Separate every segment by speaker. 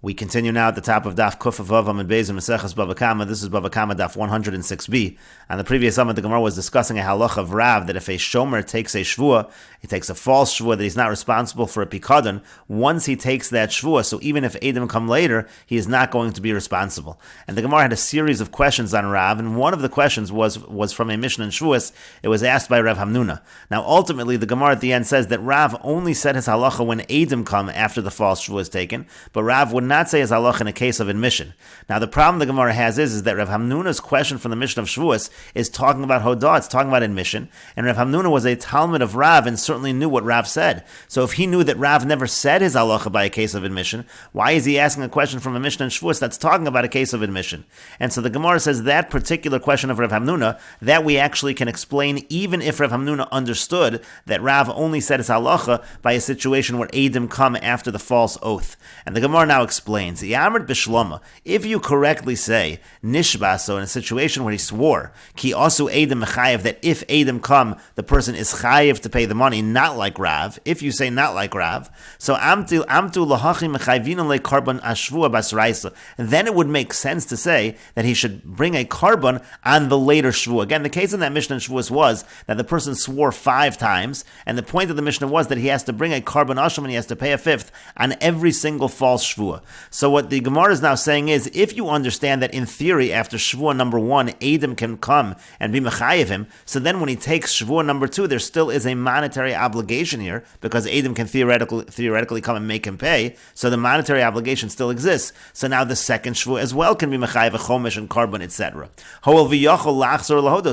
Speaker 1: We continue now at the top of Daf Vav and Beis and Meseches Bava Kamma. This is Bava Kamma Daf 106b. On the previous summit, the Gemara was discussing a halach of Rav that if a shomer takes a shvua, he takes a false shvua that he's not responsible for a pikadon. Once he takes that shvua, so even if Edom come later, he is not going to be responsible. And the Gemara had a series of questions on Rav, and one of the questions was from a Mishnah in Shvuas. It was asked by Rav Hamnuna. Now, ultimately, the Gemara at the end says that Rav only said his halacha when Edom come after the false shvua is taken, but Rav would not say his halacha in a case of admission. Now, the problem the Gemara has is that Rav Hamnuna's question from the Mishnah of Shvuas is talking about Hodah, it's talking about admission, and Rav Hamnuna was a Talmud of Rav and certainly knew what Rav said. So if he knew that Rav never said his halacha by a case of admission, why is he asking a question from a Mishnah in Shvuas that's talking about a case of admission? And so the Gemara says that particular question of Rav Hamnuna, that we actually can explain even if Rav Hamnuna understood that Rav only said his halacha by a situation where Edom come after the false oath. And the Gemara now explains, Yamrid Bishlama, if you correctly say Nishba, so in a situation where he swore, Ki also Edom Mechayev, that if Edom come, the person is Chayev to pay the money, not like Rav. If you say not like Rav, so Amtu Lahachim Mechayvinu Le Karban Ashvua Basraisa, and then it would make sense to say that he should bring a carbon on the later Shvua. Again, the case in that Mishnah in Shvuas was that the person swore 5 times, and the point of the Mishnah was that he has to bring a carbon asham and he has to pay a 5th on every single false Shvua. So what the Gemara is now saying is, if you understand that in theory, after Shvua number 1, Edom can come and be mechayev him, so then when he takes Shvua number 2, there still is a monetary obligation here, because Edom can theoretically come and make him pay, so the monetary obligation still exists. So now the second Shvua as well can be mechayev a chomesh and carbon, etc.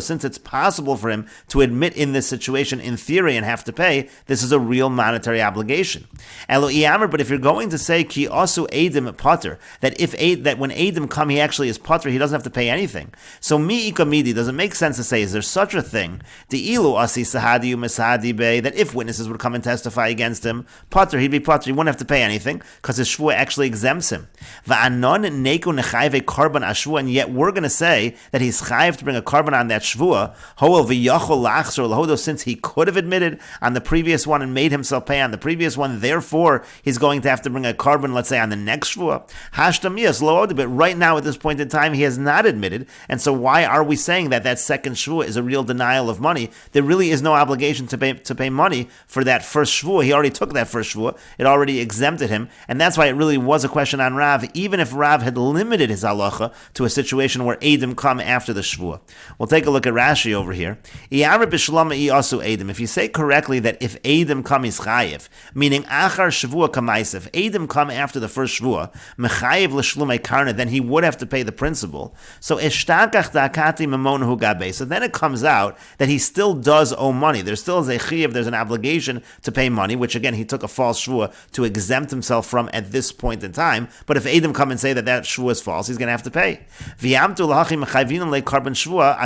Speaker 1: Since it's possible for him to admit in this situation in theory and have to pay, this is a real monetary obligation. But if you're going to say ki also Edom potter, that when Edom come, he actually is potter, he doesn't have to pay anything. So mi ikamidi, does it make sense to say, is there such a thing, ilu asi sahadi umasadi be, that if witnesses would come and testify against him, potter, he'd be potter, he wouldn't have to pay anything, because his shvua actually exempts him. Va'anon neku nechayve carbon ashvua, and yet we're going to say that he's chayiv to bring a carbon on that shvua, hoel v'yachol lachzor lahodo, since he could have admitted on the previous one and made himself pay on the previous one, therefore he's going to have to bring a carbon, let's say, on the next shvua. Hashtamias lo'od, but right now at this point in time he has not admitted, and so why are we saying that that second shvua is a real denial of money? There really is no obligation to pay money for that first shvua. He already took that first shvua, it already exempted him, and that's why it really was a question on Rav, even if Rav had limited his halacha to a situation where Edom come after the shvua. We'll take a look at Rashi over here. If you say correctly that if Edom come is chayiv, meaning achar shvua kamaisa, if Edom come after the first shvua, mechayiv l'shlumei karna, then he would have to pay the principal. So eshtakach dakati mamonahu gabe. So then it comes out that he still does owe money. There still is a chayiv, there's an obligation to pay money, which again he took a false shvua to exempt himself from at this point in time. But if Edom come and say that that shvua is false, he's going to have to pay. V'yamtu l'hachim mechayvinu le carbon shvua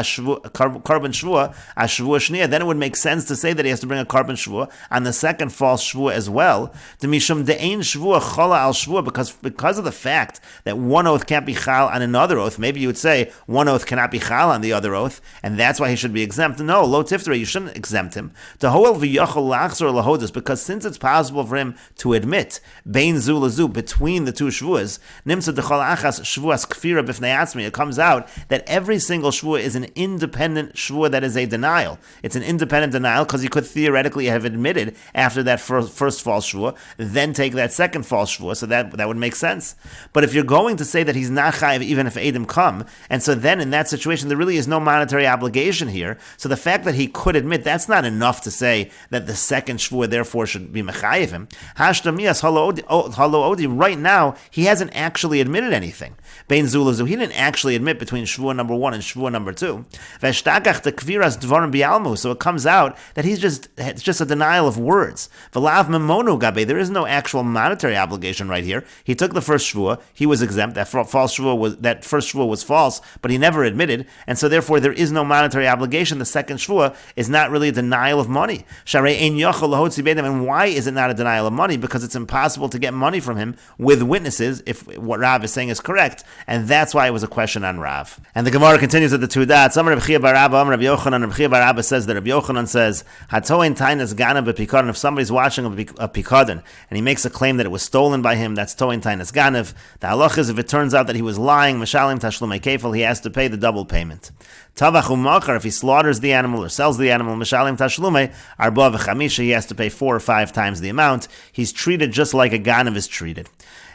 Speaker 1: ashvua shnia. Then it would make sense to say that he has to bring a carbon shvua on the second false shvua as well. Demishum de'ein shvua chala al shvua, because of the fact that one oath can't be chal on another oath. Maybe you would say one oath cannot be chal on the other oath, and that's why he should be exempt. No, lo tiftere, you shouldn't exempt him. Tohoel v'yachol lachzor lahodus, because since it's possible for him to admit bein zu lazu, between the two shvuas, nimsa dechol achas shvuas kfira b'fnei atzmi, it comes out that every single shvua is an independent shvua that is a denial. It's an independent denial because he could theoretically have admitted after that first false shvua, then take that second false shvua, so that would make sense. But if you're going to say that he's not chayiv even if Edom come, and so then in that situation there really is no monetary obligation here, so the fact that he could admit, that's not enough to say that the second shvua therefore should be mechayiv him. Hashtamias halo odi, right now he hasn't actually admitted anything. Bein zulazu, he didn't actually admit between shvua number 1 and shvua number 2. V'shtakach the kviras dvarim bialmu, so it comes out that it's just a denial of words. V'lav memonu gabe, there is no actual monetary obligation right here. He took the first shvua, he was exempt. That first shvua was false, but he never admitted, and so therefore there is no monetary obligation. The second shvua is not really a denial of money. And why is it not a denial of money? Because it's impossible to get money from him with witnesses if what Rav is saying is correct, and that's why it was a question on Rav. And the Gemara continues at the two dots. Amar Rabbi Chia bar Abba, Amar Rabbi Yochanan. Rabbi Chia bar Abba says that Rabbi Yochanan says, if somebody's watching a pikadon and he makes a claim that it was stolen by him, that's toin toin tainas ganav. The halach is if it turns out that he was lying, mishalim tashlumei kefil, he has to pay the double payment. Tavach u'machar, if he slaughters the animal or sells the animal, mishalim tashlumei, arba v'chamisha, he has to pay 4 or 5 times the amount. He's treated just like a ganav is treated.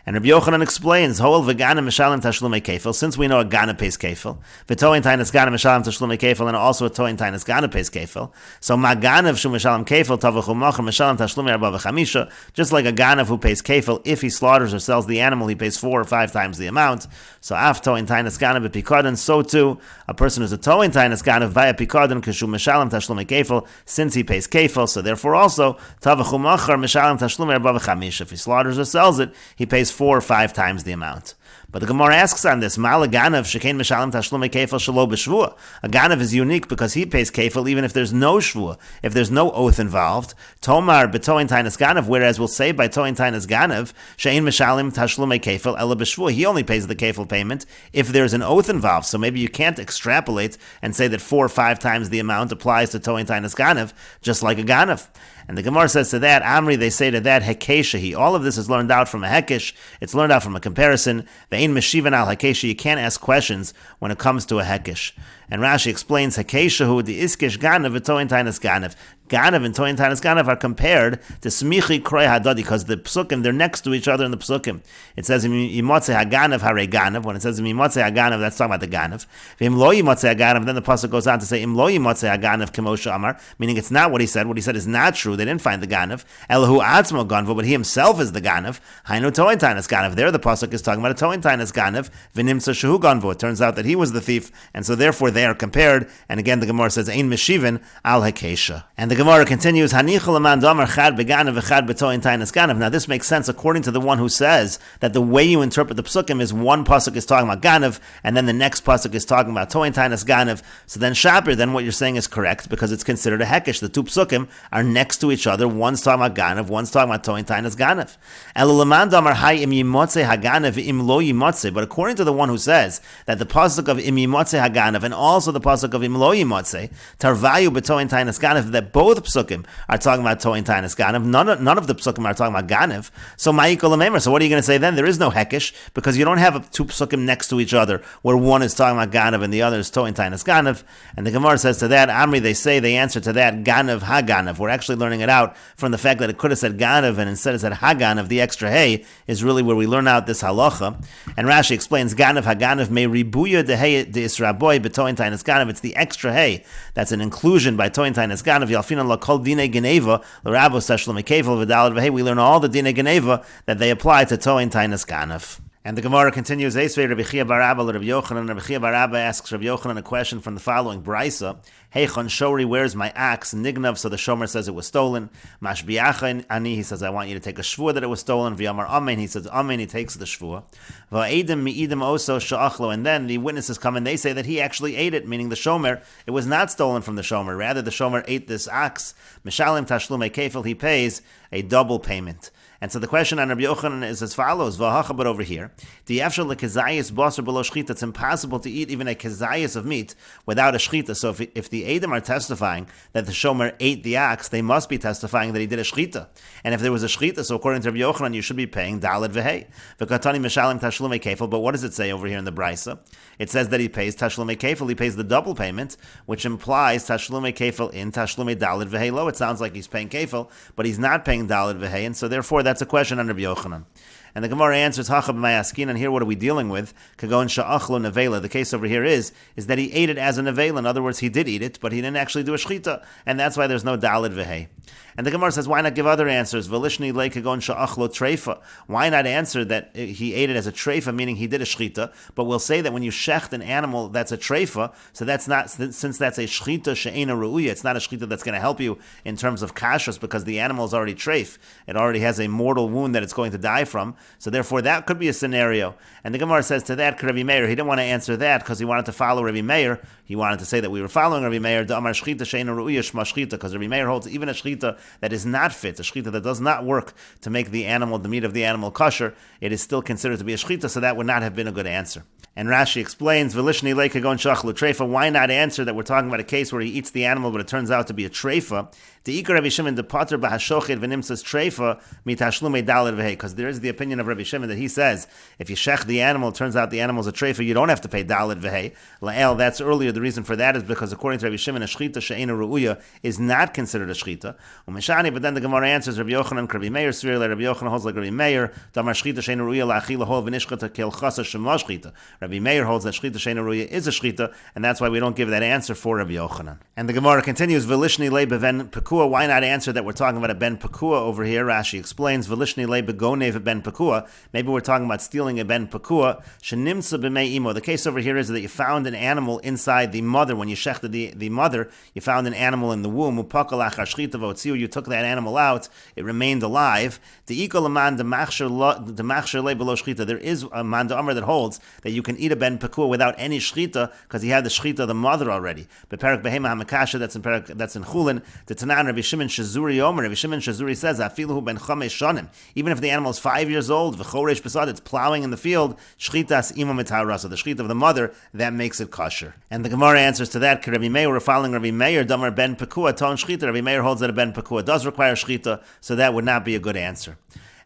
Speaker 1: And Rabbi Yochanan explains, Hol v'ganav mishalim tashlumei kefil, since we know a ganav pays kefil, v'toin tainas ganav mishalim tashlumei kefil, and also a toin tainas ganav pays kefil. So ma ganav shu mishalim kefil, tavach u'machar mishalim tashlumei arba v'chamisha, just like a ganav who pays kefil, if he slaughters or sells the animal, he pays 4 or 5 times the amount. So af toin tainas ganav b'pikadon, so too, a person who's a toin tainas ganav via pikadon, kashu mishalim tashlumei kefil, since he pays kefil, so therefore also, tavach u'machar mishalim tashlumei arba v'chamisha, if he slaughters or sells it, he pays 4 or 5 times the amount. But the Gemara asks on this, Mal ganav shekein mishalim tashlumei kefil shelo b'shvua. A ganav is unique because he pays kefil even if there's no shvua, if there's no oath involved. Tomar b'toin tainas ganav, whereas we'll say by toin tainas ganav, shein mishalim tashlumei kefil ela b'shvua. He only pays the kefil payment if there's an oath involved. So maybe you can't extrapolate and say that 4 or 5 times the amount applies to toin tainas ganav, just like a ganav. And the Gemara says to that, Amri, they say to that, Hekeshahi. All of this is learned out from a Hekesh. It's learned out from a comparison. Ve'in meshivan al Hekesha. You can't ask questions when it comes to a Hekesh. And Rashi explains, Hekeshahu, the Iskish Ganav, v'toin tainas Ganav. Ganav and toin tainas Ganav are compared to Smichi Kroi Hadadi, because the Psukim, they're next to each other in the Psukim. It says, Yimotze HaGanav Hare Ganav. When it says, Yimotze HaGanav, that's talking about the Ganav. V'im lo Yimotze HaGanav, then the Pasuk goes on to say, Im lo Yimotze HaGanav Kemosha Amar, meaning it's not what he said. What he said is not true. They didn't find the Ganav. Elahu Atzmo Ganvo, but he himself is the Ganav. Hainu toin tainas Ganav. There the Pasuk is talking about a toin tainas Ganav. V'nimtza Shehu Ganvo. It turns out that he was the thief, and so therefore they are compared. And again, the Gemara says, Ein Meshivin al Hekesha. And the Gemara continues, Hanichol aman damar chad beganav v'chad b'toin tainas ganav. Now this makes sense according to the one who says that the way you interpret the psukim is one pasuk is talking about ganav, and then the next pasuk is talking about toin tainas ganav. So then Shaper, then what you're saying is correct, because it's considered a hekesh. The two psukim are next to each other. One's talking about ganav, one's talking about toin tainas ganav. Elu aman damar hay im yimotze haganav im lo yimotze. But according to the one who says that the pasuk of im yimotze haganav and also the pasuk of im lo yimotze tarvayu b'toin tainas ganav, that both psukim are talking about toin tainas ganav. None of the psukim are talking about ganav. So ma'ikol amemer. So what are you going to say then? There is no hekesh, because you don't have two psukim next to each other where one is talking about ganav and the other is toin tainas ganav. And the Gemara says to that, Amri, they answer to that, ganav ha-ganav. We're actually learning it out from the fact that it could have said ganav and instead it said ha-ganav. The extra hey is really where we learn out this halacha. And Rashi explains, ganav ha-ganav may ribuya de hey de israboy betoin tainas ganav. It's the extra hey that's an inclusion by toin tainas ganav. Yalfina la kol dine geneva l'rabos tashlumei kefil v'dalad v'hei. We learn all the dine geneva that they apply to toin tainas ganav. And the Gemara continues, Eisvei Rabbi Chia bar Abba Rabbi Yochanan. Rabbi Chia bar Abba asks Rabbi Yochanan a question from the following Brisa. Hey Chon Shori, where's my axe? Nignav, so the Shomer says it was stolen. Mashbiacha ani, he says, I want you to take a shvua that it was stolen. V'yamar amen, he says, amen, he takes the shvua. V'a'idim mi'idim oso sha'achlo, and then the witnesses come and they say that he actually ate it, meaning the Shomer, it was not stolen from the Shomer. Rather, the Shomer ate this axe. Mishalim tashlumei kefil, he pays a double payment. And so the question on Rabbi Yochanan is as follows, but over here, it's impossible to eat even a kezayis of meat without a shchita. So if the Edom are testifying that the Shomer ate the ox, they must be testifying that he did a shchita. And if there was a shchita, so according to Rabbi Yochanan, you should be paying daled v'hei. V'katani mishalim tashlumei kefil. But what does it say over here in the Brisa? It says that he pays tashlumei kefil, he pays the double payment, which implies tashlumei kefil in tashlumei daled v'hei lo. It sounds like he's paying kefil, but he's not paying daled v'hei, and so therefore that's a question under Rabbi Yochanan. And the Gemara answers, Hachab Mayaskin, and here what are we dealing with? Kagon Sha'achlo Nevela. The case over here is that he ate it as a Nevela. In other words, he did eat it, but he didn't actually do a Shchita, and that's why there's no Dalid Vehei. And the Gemara says, why not give other answers? Velishni le kagon sha'achlo treifa. Why not answer that he ate it as a treifa, meaning he did a shchita? But we'll say that when you shecht an animal, that's a treifa. So that's not, since that's a shchita she'ena ru'uya, it's not a shchita that's going to help you in terms of kashrus, because the animal is already treif. It already has a mortal wound that it's going to die from. So therefore, that could be a scenario. And the Gemara says to that, Rabbi Meir, he didn't want to answer that because he wanted to follow Rabbi Meir. He wanted to say that we were following Rabbi Meir, because Rabbi Meir holds even a shchita that is not fit, a shchita that does not work to make the animal, the meat of the animal kosher, it is still considered to be a shchita, so that would not have been a good answer. And Rashi explains, Velishni le kagon shachlu treifa. Why not answer that we're talking about a case where he eats the animal, but it turns out to be a treifa? The Ikar Rabbi Shimon, the Pater Bahashochid V'nimtzas Treifa Mitashlume Daled V'hei, because there is the opinion of Rabbi Shimon that he says, if you shech the animal, it turns out the animal's a treifa, you don't have to pay Daled V'hei. La'el, that's earlier. The reason for that is because according to Rabbi Shimon, a shchita she'ena ru'uya is not considered a shchita. Umeshani, but then the Gemara answers, Rabbi Yochanan, Rabbi Meir, Rabbi Yochanan holds like Rabbi Meir, Damar shchita she'ena ru'uya la'achila hol v'nishchata kel chasa shema shchita. Rabbi Meir holds that shchita she'ena ru'uya is a shchita, and that's why we don't give that answer for Rabbi Yochanan. And the Gemara continues, V'lishni le beven pekua, why not answer that we're talking about a ben pekua over here? Rashi explains, V'lishni le begonev ben pekua, maybe we're talking about stealing a ben pekua, shenimtza b'mei imo. The case over here is that you found an animal inside the mother. When you shechted the mother, you found an animal in the womb. You took that animal out, it remained alive. There is a man d'amar that holds that you can eat a ben pekua without any shchita because he had the shchita of the mother already. Beperek behema hamakasha, that's in Chulin. The Tanan Rabbi Shimon Shazuri Omer. Rabbi Shimon Shazuri says, Afiluhu ben chamesh shanim. Even if the animal is 5 years old, v'choresh besad, it's plowing in the field, shchitas ima mitara, so the shchita of the mother, that makes it kosher. And the Gemara answers to that, Rabbi Meir, we're following Rabbi Meir, Damar ben pekua, ton shchita. Rabbi Meir holds that a ben pekua does require shchita, so that would not be a good answer.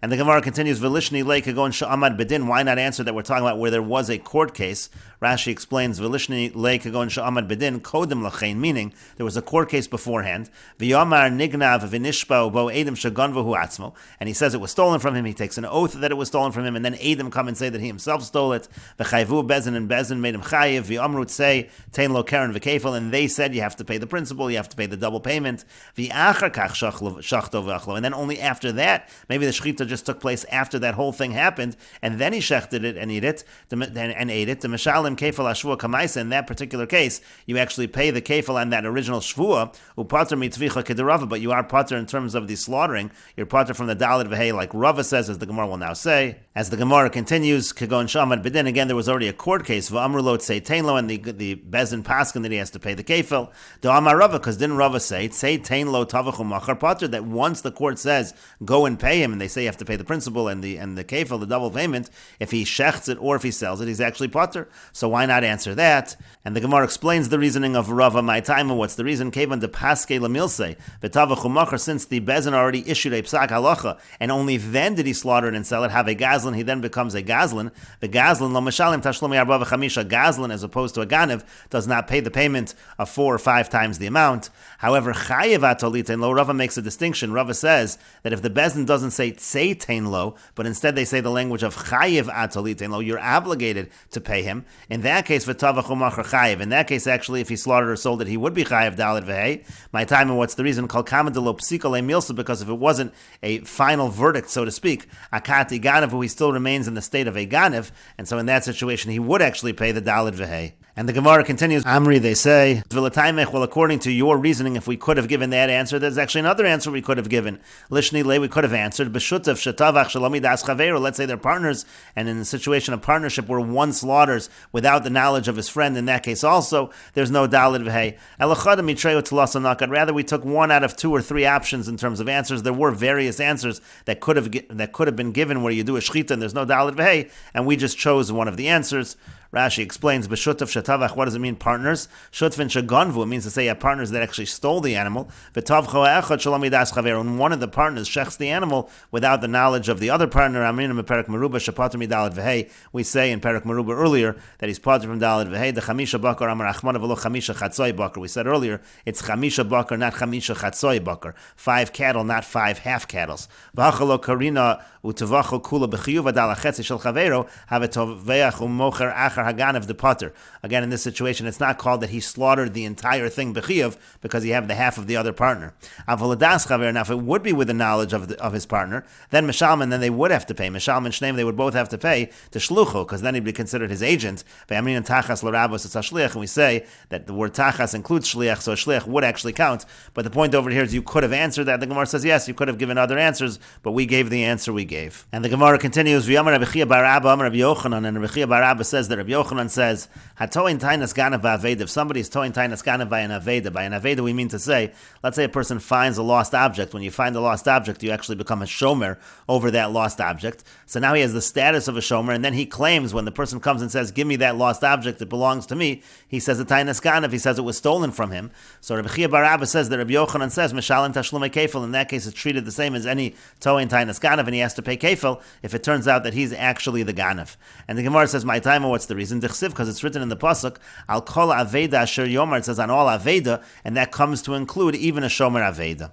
Speaker 1: And the Gemara continues, V'lishni le kagon sha'amad bedin. Why not answer that we're talking about where there was a court case? Rashi explains, V'lishni le kagon sha'amad bedin kodem lachein, meaning there was a court case beforehand. V'yamar nignav v'nishpa bo edem shagonvahu atzmo. And he says it was stolen from him. He takes an oath that it was stolen from him, and then edem come and say that he himself stole it. V'chayvu bezin, and bezin made him chayiv. V'yamrut say tein lo karen v'kefel, and they said you have to pay the principal, you have to pay the double payment. V'achar kach shachto v'achlo, and then only after that, maybe the shechita just took place after that whole thing happened, and then he shechted it and ate it. The mishalim kefal ashvua kamaisa. In that particular case, you actually pay the kefal on that original shvua. Upater mitvicha kedarava, but you are pater in terms of the slaughtering. You're pater from the daled v'hei, like Rava says, as the Gemara will now say. As the Gemara continues, kagon shamad bedin. Again, there was already a court case. V'amrulo tzei teinlo, and the bezin paskin that he has to pay the kefal. Do amar Rava, because didn't Rava say tzei teinlo tavachu machar pater, that once the court says go and pay him, and they say you have to pay the principal and the kefil, the double payment, if he shechts it or if he sells it, he's actually potter. So why not answer that? And the Gemara explains the reasoning of Rava my time. What's the reason? Kevan de paske lamilse v'tavachu machar, since the bezin already issued a psak halacha, and only then did he slaughter it and sell it. Have a gazlan, he then becomes a gazlan. The gazlan lo mashalim tashlumi arba v'chamisha. Gazlan, as opposed to a ganev, does not pay the payment of 4 or 5 times the amount. However, chayev atolitein lo, Rava makes a distinction. Rava says that if the bezin doesn't say tzeitain lo, but instead they say the language of chayev atolitein lo, you're obligated to pay him. In that case, v'tavachu machar chayev. In that case, actually, if he slaughtered or sold it, he would be chayev daled v'hei. My time, and what's the reason? Kol Kamma de lo psika le milsa, because if it wasn't a final verdict, so to speak, akati ganev, who he still remains in the state of a ganev, and so in that situation, he would actually pay the daled v'hei. And the Gemara continues, Amri, they say, well, according to your reasoning, if we could have given that answer, there's actually another answer we could have given. Lishni le, we could have answered, B'shutav shetavach shalami das chaveru. Let's say they're partners, and in the situation of partnership where one slaughters without the knowledge of his friend, in that case also, there's no daled v'hei. Elachadam mitreu t'lasa nakat. Rather, we took 1 out of 2 or 3 options in terms of answers. There were various answers that could have been given where you do a shchita and there's no daled v'hei, and we just chose one of the answers. Rashi explains, B'shutaf shetavach, what does it mean, partners? Shutfin shagonvu, it means to say you have partners that actually stole the animal. V'tavcho echad shalom yidas chaver, and one of the partners shechs the animal without the knowledge of the other partner. Aminim perak meruba shapater midalad v'hei. We say in perak meruba earlier that he's pater from dalad v'hei. The chamisha bakar amar achmana v'lo chamisha chatzoi bakar. We said earlier it's chamisha bakar, not chamisha chatzoi bakar. 5 cattle, not 5 half cattles. V'achalo karina utavacho kula b'chiyuv adal achetzi shel chavero havetoveach umocher achar Haganav the potter. Again, in this situation, it's not called that he slaughtered the entire thing b'chiyuv because he have the half of the other partner. Avoladas chaver. Now, if it would be with the knowledge of his partner, then Mishalman, then they would have to pay. Mishalman Shneim, they would both have to pay to shlucho, because then he'd be considered his agent. And we say that the word tachas includes shliach, so a shliach would actually count. But the point over here is you could have answered that. The Gemara says yes, you could have given other answers, but we gave the answer we gave. And the Gemara continues, V'yamar Rabbi Chia bar Abba, Rabbi Yochanan, and Rabbi Chia bar Abba says that Rabbi Rabbi Yochanan says, "Hatoin tainas ganav ba'aveda." If somebody is toin tainas ganav by an aveda, we mean to say, let's say a person finds a lost object. When you find a lost object, you actually become a shomer over that lost object. So now he has the status of a shomer, and then he claims when the person comes and says, "Give me that lost object; it belongs to me." He says a tainas ganav. He says it was stolen from him. So Rabbi Chia bar Abba says that Rabbi Yochanan says mishalim tashlumei kefil. In that case, it's treated the same as any toin tainas ganav, and he has to pay kefil if it turns out that he's actually the ganav. And the Gemara says, "My time, what's the reason?" Dichsiv, because it's written in the pasuk, "Al kol aveda asher yomar." It says on all aveda, and that comes to include even a shomer aveda.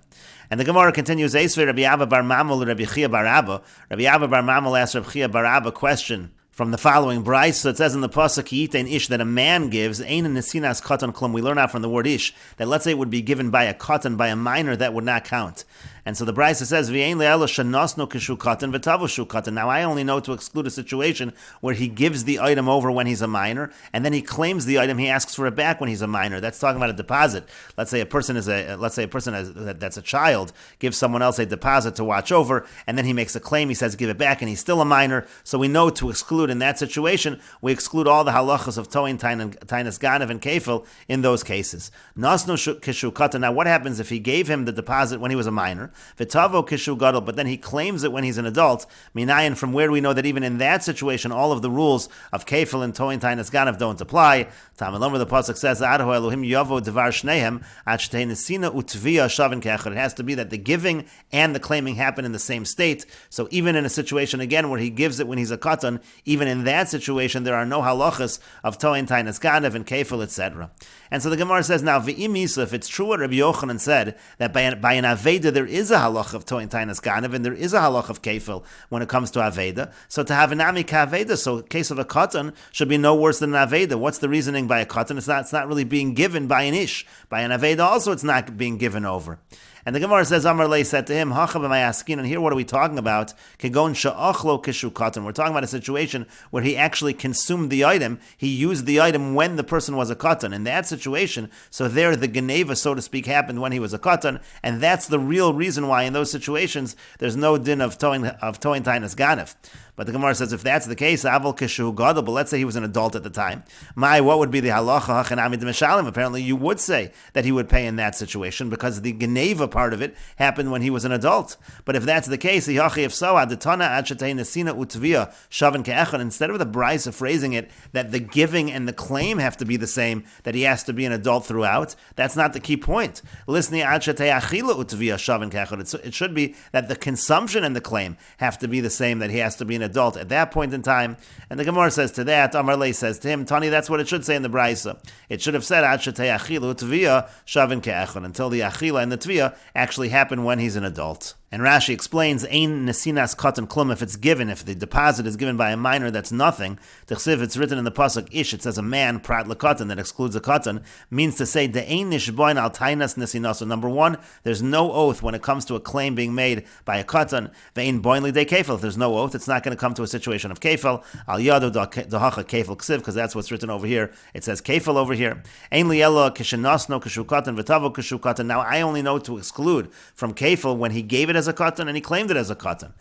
Speaker 1: And the Gemara continues, "Eisvei Rabbi Abba bar Mamul, Rabbi Chia bar Abba." Rabbi Abba bar Mamul asked Rabbi Chia bar Abba a question from the following brayso. So it says in the pasuk, "Yitein ish," that a man gives, "Ein nesinas katan klum." We learn out from the word ish that let's say it would be given by a katan, by a minor, that would not count. And so the brayso says, "V'ein le'elo shenasno kishu katan v'tavushu katan." Now I only know to exclude a situation where he gives the item over when he's a minor, and then he claims the item. He asks for it back when he's a minor. That's talking about a deposit. Let's say a person that's a child gives someone else a deposit to watch over, and then he makes a claim. He says, "Give it back," and he's still a minor. So we know to exclude in that situation. We exclude all the halachas of toin, tainas ganav, and kefil in those cases. Nasno kishu katan. Now what happens if he gave him the deposit when he was a minor? V'tavo kishu gadol, but then he claims it when he's an adult. Minayin, from where we know that even in that situation, all of the rules of kefil and toin tainas ganav don't apply. Talmud, the pasuk says, "Adahu Elohim yavo devar shnehem ad shtei nesina utvia shavin ke'echad." It has to be that the giving and the claiming happen in the same state. So even in a situation again where he gives it when he's a katan, even in that situation there are no halachas of toin tainas ganav and kefil, etc. And so the Gemara says now, "V'im if it's true what Rabbi Yochanan said, that by an aveda there is a halach of toin tainas ganav and there is a halach of kefil when it comes to aveda. So to have an ami kaveda, so case of a katan should be no worse than an aveda. What's the reasoning by a katan? It's not really being given by an ish. By an aveda also it's not being given over." And the Gemara says, Amar Lei said to him, "Hachav askin," and here what are we talking about? Kegon sha'achlo kishu katan. We're talking about a situation where he actually consumed the item. He used the item when the person was a katan. In that situation, so there the geneva, so to speak, happened when he was a katan, and that's the real reason why in those situations there's no din of toin tainas ganav. But the Gemara says, if that's the case, avol kishu gadol, but let's say he was an adult at the time. What would be the halacha hachanami d'mishalim? Apparently you would say that he would pay in that situation because the geneva part of it happened when he was an adult. But if that's the case, if so, adatana achatei nesina utvia shavin ke'echad, instead of the brayso phrasing it that the giving and the claim have to be the same, that he has to be an adult throughout, that's not the key point. Lisni achatei achila utvia shavin ke'echad. It should be that the consumption and the claim have to be the same, that he has to be an adult at that point in time. And the Gemara says to that, Amar Lei says to him, Tani, that's what it should say in the brayso. It should have said achatei achila utvia shavin ke'echad, until the achila and the tvia actually happen when he's an adult. And Rashi explains, Ein nesinas katan klum, if it's given, if the deposit is given by a minor, that's nothing. T'chsiv, it's written in the pasuk ish, it says a man, prat lekatan, that excludes a katan, means to say, de ein nishboin al tainas nesinas. So number one, there's no oath when it comes to a claim being made by a katan. Ve'ein boin li de kefil, if there's no oath, it's not going to come to a situation of kefil. Al yadu dahacha kefil ksiv, because that's what's written over here. It says kefil over here. Ein li elo kishenasno kishu katan, v'tavo kishu katan. Now I only know to exclude from kefil when he gave it as a katan and he claimed it as a katan.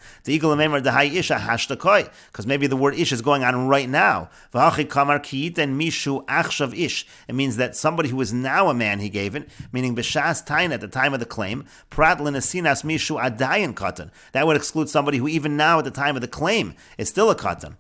Speaker 1: Because maybe the word ish is going on right now. It means that somebody who is now a man he gave it, meaning b'shas tain at the time of the claim. That would exclude somebody who even now at the time of the claim is still a katan.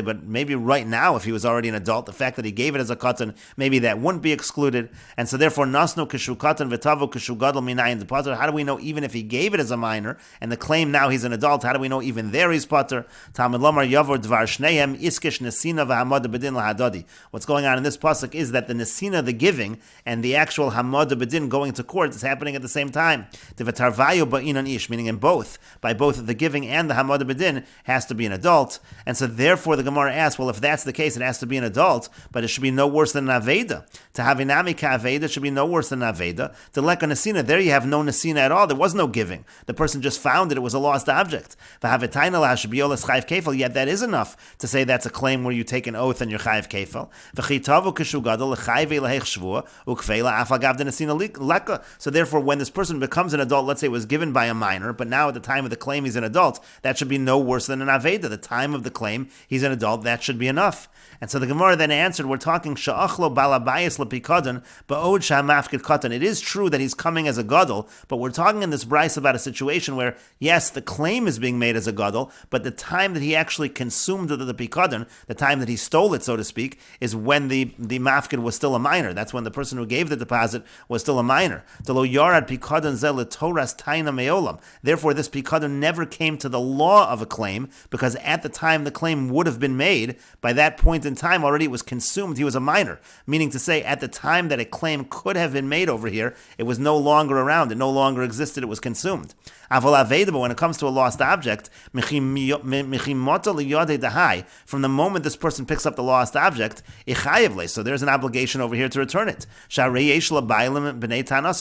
Speaker 1: But maybe right now, if he was already an adult, the fact that he gave it as a katan, maybe that wouldn't be excluded. And so therefore, nasno kishu katan v'tavo kishu gadol minayin deposit. How do we know even if he gave it as a minor and the claim now he's an adult? How do we know even there he's pater? Talmud lomar yavor dvar shnehem iskish nesina v'hamada bedin lahadadi. What's going on in this pasuk is that the nesina, the giving, and the actual hamada bedin, going to court, is happening at the same time. Tivatarvayo ba'inan ish, meaning in both, by both the giving and the hamada bedin, has to be an adult. And so therefore the Gemara asks, well, if that's the case, it has to be an adult, but it should be no worse than an aveda. To have inami ka aveda should be no worse than an aveda. To leka nesina, there you have no nesina at all. There was no giving. The person just found it was a lost object. Yet that is enough to say that's a claim where you take an oath and you're chayiv kefil. So therefore, when this person becomes an adult, let's say it was given by a minor, but now at the time of the claim he's an adult, that should be no worse than an aveda. The time of the claim he's an adult, that should be enough. And so the Gemara then answered, we're talking sha'achlo balabayis lepikadon ba'od sha'mafkid katan. It is true that he's coming as a gadol, but we're talking in this brayso about a situation where, yes, the claim is being made as a gadol, but the time that he actually consumed the pikadon, the time that he stole it, so to speak, is when the mafkid was still a minor. That's when the person who gave the deposit was still a minor. Therefore, this pikadon never came to the law of a claim, because at the time the claim would have been made, by that point in time already it was consumed, he was a minor. Meaning to say, at the time that a claim could have been made over here, it was no longer around, it no longer existed, it was consumed. But when it comes to a lost object, from the moment this person picks up the lost object, so there's an obligation over here to return it. So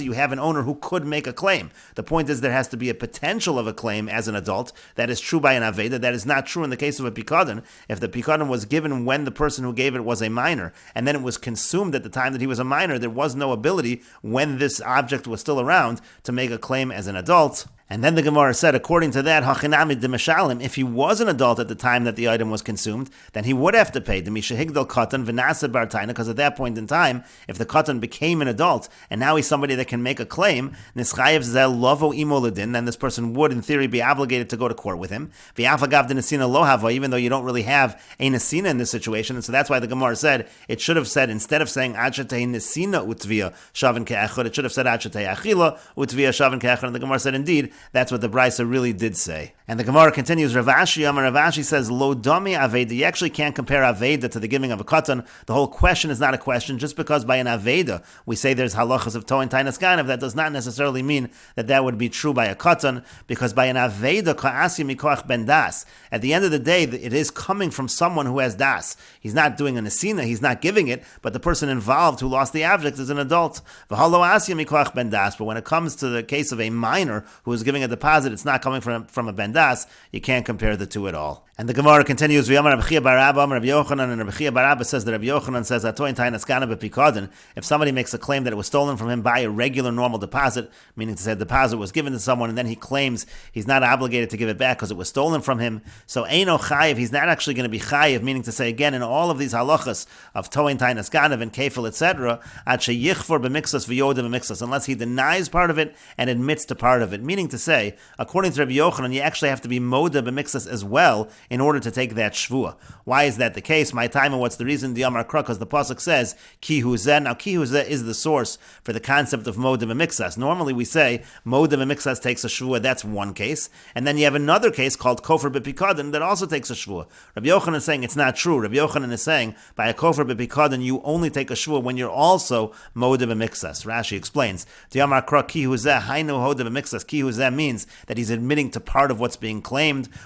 Speaker 1: you have an owner who could make a claim. The point is there has to be a potential of a claim as an adult. That is true by an aveda. That is not true in the case of a pikadon. If the pikadon was given when the person who gave it was a minor, and then it was consumed at the time that he was a minor, there was no ability when this object was still around to make a claim as an adult. And then the Gemara said, according to that, hachinami demishalim, if he was an adult at the time that the item was consumed, then he would have to pay the mishahigdal katan v'nasa bartaina, because at that point in time, if the katan became an adult, and now he's somebody that can make a claim, nischayev zel lovo imoladin, then this person would, in theory, be obligated to go to court with him. V'afagav denesina lohava, even though you don't really have a nesina in this situation, and so that's why the Gemara said, it should have said, instead of saying achatei nesina utvia shavin ke'echad, it should have said achatei achila utvia shavin ke'echad, and the Gemara said, indeed, that's what the Brisa really did say. And the Gemara continues, Rav Ashi says, Lo dami aveda. You actually can't compare aveda to the giving of a katan. The whole question is not a question. Just because by an aveda we say there's halachas of toin tainas ganav, that does not necessarily mean that that would be true by a katan, because by an aveda, ka'asi mikoach ben das. At the end of the day, it is coming from someone who has das. He's not doing a nesina, he's not giving it, but the person involved who lost the object is an adult. V'halo asya mikoach ben das. But when it comes to the case of a minor who is giving a deposit, it's not coming from a ben das, you can't compare the two at all. And the Gemara continues, V'yamar Rabbi Chia bar Abba, Rabbi Yochanan, and Rabbi Chia bar Abba says that Rabbi Yochanan says, Atoin tainas ganav b'pikadon, if somebody makes a claim that it was stolen from him by a regular normal deposit, meaning to say the deposit was given to someone, and then he claims he's not obligated to give it back because it was stolen from him, so Eino chayiv, he's not actually going to be chayiv, meaning to say, again, in all of these halachas of Toin tainas ganav and kefil, etc., at sheyichfor b'mixas v'yoda b'mixas, unless he denies part of it and admits to part of it, meaning to say, according to Rabbi Yochanan, you actually have to be moda b'mixas as well in order to take that shvua. Why is that the case? My time, and what's the reason? The Amar Kruk, because the pasuk says ki huzeh. Now ki huzeh is the source for the concept of moda b'mixas. Normally we say moda b'mixas takes a shvua. That's one case, and then you have another case called kofer b'pikadon that also takes a shvua. Rabbi Yochanan is saying it's not true. Rabbi Yochanan is saying by a kofer b'pikadon you only take a shvua when you're also moda b'mixas. Rashi explains the Amar Kruk ki huzeh hainu hoda b'mixas. Ki huzeh means that he's admitting to part of what's being claimed.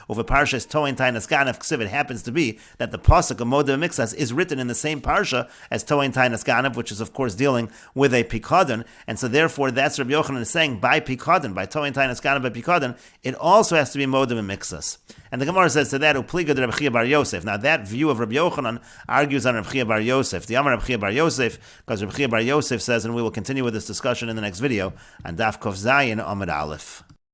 Speaker 1: Over parshas toin tainas ganav ksiv, it happens to be that the pasuk of moda mixas is written in the same parsha as toin tainas ganav, which is of course dealing with a pikadon, and so therefore that's Rabbi Yochanan is saying by pikadon, by toin tainas ganav by pikadon, it also has to be moda mixas. And the Gemara says to that, upliga de Rabbi Chia bar Yosef. Now that view of Rabbi Yochanan argues on Rabbi Chia bar Yosef. The Amar Rabbi Chia bar Yosef, because Rabbi Chia bar Yosef says, and we will continue with this discussion in the next video on Daf Kof Zayin Amud Aleph.